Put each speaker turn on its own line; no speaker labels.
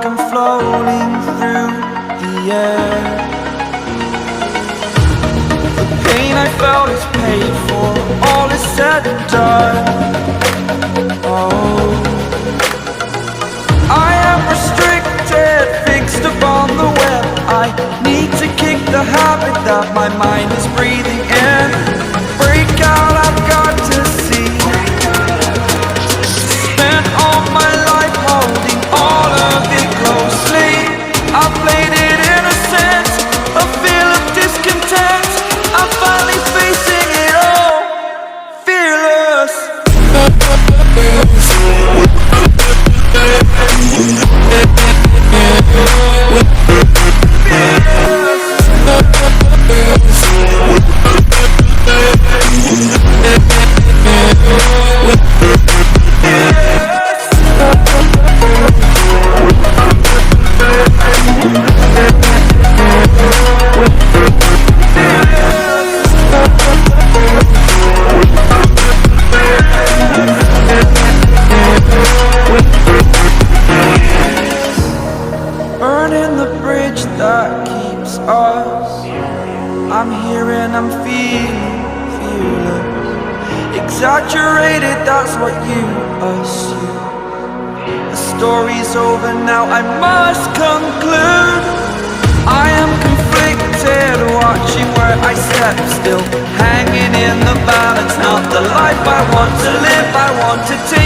like I'm floating through the air. The pain I felt is paid for, all is said and done. Oh, I am restricted, fixed upon the web. I need to kick the habit that my mind is breathing in. Break out, I've got to see. Spent all my life holding all of it closely. I played it innocent, a feel of discontent. I'm finally facing it all, fearless. Burning the bridge that keeps us. I'm here and I'm feeling fearless. Exaggerated, that's what you assume. The story's over now, I must conclude. I am conflicted, watching where I step still, hanging in the balance. Not the life I want to live, I want to take.